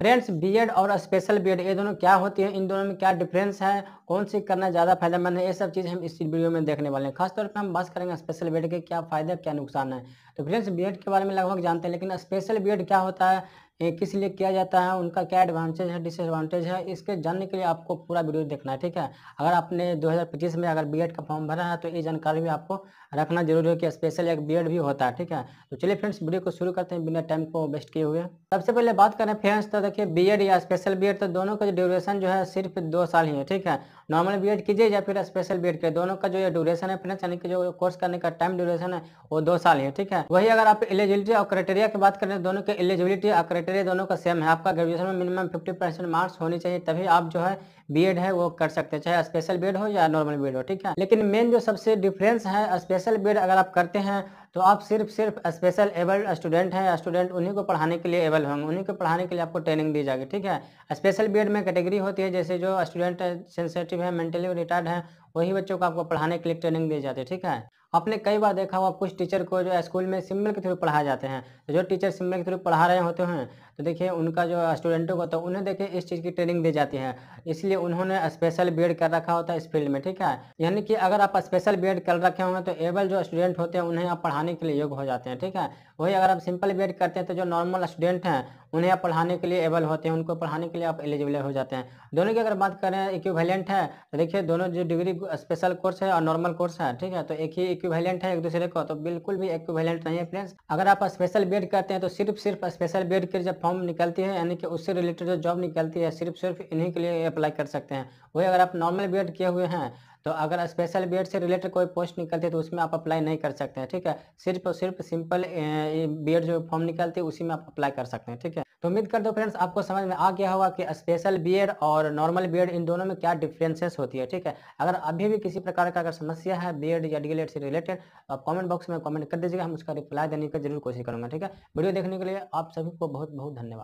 Friends, BEd और special BEd ये दोनों क्या होती है, इन दोनों में क्या डिफरेंस है, कौन सी करना ज़्यादा फायदेमंद है, ये सब चीज़ हम इस वीडियो में देखने वाले हैं। खासतौर पे हम बात करेंगे स्पेशल बीएड के क्या फ़ायदे क्या नुकसान है। तो फ्रेंड्स, बीएड के बारे में लगभग जानते हैं, लेकिन स्पेशल बीएड क्या होता है, किस लिए किया जाता है, उनका क्या एडवांटेज है, डिसएडवांटेज है, इसके जानने के लिए आपको पूरा वीडियो देखना है, ठीक है। अगर आपने 2025 में अगर बीएड का फॉर्म भरा है तो ये जानकारी भी आपको रखना जरूरी है कि स्पेशल एक बीएड भी होता है, ठीक है। तो चलिए फ्रेंड्स, वीडियो को शुरू करते हैं बिना टाइम को वेस्ट किए हुए। सबसे पहले बात करें फ्रेंड्स, तो देखिए बीएड या स्पेशल बीएड तो दोनों का जो ड्यूरेशन जो है सिर्फ 2 साल ही है, ठीक है। नॉर्मल बीएड कीजिए या फिर स्पेशल बीएड कीजिए, दोनों का जो ये ड्यूरेशन है फ्रेंड्स, यानी कि जो कोर्स करने का टाइम ड्यूरेशन है वो 2 साल ही है, ठीक है। वही अगर आप एलिजिबिलिटी और क्राइटेरिया की बात करें, दोनों के एलिजिबिलिटी और क्राइटेरिया दोनों का सेम है। आपका ग्रेजुएशन में मिनिमम 50% मार्क्स होनी चाहिए, तभी आप जो है बीएड है वो कर सकते हैं, चाहे स्पेशल बीएड हो या नॉर्मल बीएड हो, ठीक है। लेकिन मेन जो सबसे डिफरेंस है, स्पेशल बीएड अगर आप करते हैं तो आप सिर्फ स्पेशल एबल्ड स्टूडेंट हैं, स्टूडेंट उन्हीं को पढ़ाने के लिए एबल होंगे, उन्हीं को पढ़ाने के लिए आपको ट्रेनिंग दी जाएगी, ठीक है। स्पेशल बीएड में कैटेगरी होती है, जैसे जो स्टूडेंट सेंसिटिव है, मेंटली रिटार्ड है, वही बच्चों को आपको पढ़ाने के लिए ट्रेनिंग दी जाती है, ठीक है। आपने कई बार देखा होगा कुछ टीचर को जो स्कूल में सिंबल के थ्रू पढ़ाए जाते हैं, तो जो टीचर सिंबल के थ्रू पढ़ा रहे होते हैं तो देखिए उनका जो स्टूडेंटों को, तो उन्हें देखिए इस चीज़ की ट्रेनिंग दी जाती है, इसलिए उन्होंने स्पेशल बीएड कर रखा होता है इस फील्ड में, ठीक है। यानी कि अगर आप स्पेशल बीएड कर रखे होंगे तो एबल जो स्टूडेंट होते हैं उन्हें आप पढ़ाने के लिए योग्य हो जाते हैं, ठीक है। वही अगर आप सिंपल बीएड करते हैं तो जो नॉर्मल स्टूडेंट हैं उन्हें आप पढ़ाने के लिए एबल होते हैं, उनको पढ़ाने के लिए आप एलिजिबल हो जाते हैं। दोनों की अगर बात करें इक्विवेलेंट है, तो देखिए दोनों जो डिग्री स्पेशल कोर्स है और नॉर्मल कोर्स है, ठीक है, तो एक ही इक्विवेलेंट है एक दूसरे को, तो बिल्कुल भी इक्विवेलेंट नहीं है फ्रेंड्स। अगर आप स्पेशल बीएड करते हैं तो सिर्फ स्पेशल बीएड की जब फॉर्म निकलती है, यानी कि उससे रिलेटेड जो जॉब निकलती है, सिर्फ इन्हीं के लिए अप्लाई कर सकते हैं। वही अगर आप नॉर्मल बीएड किए हुए हैं तो अगर स्पेशल बीएड से रिलेटेड कोई पोस्ट निकलती है तो उसमें आप अप्लाई नहीं कर सकते हैं, ठीक है। सिर्फ और सिर्फ सिंपल बीएड जो फॉर्म निकलती है उसी में आप अप्लाई कर सकते हैं, ठीक है। तो उम्मीद करता हूँ फ्रेंड्स आपको समझ में आ गया होगा कि स्पेशल बीएड और नॉर्मल बीएड इन दोनों में क्या डिफरेंसेस होती है, ठीक है। अगर अभी भी किसी प्रकार का अगर समस्या है बीएड या डीएलएड से रिलेटेड, आप कमेंट बॉक्स में कमेंट कर दीजिएगा, हम उसका रिप्लाई देने की जरूर कोशिश करूंगा, ठीक है। वीडियो देखने के लिए आप सभी को बहुत बहुत धन्यवाद।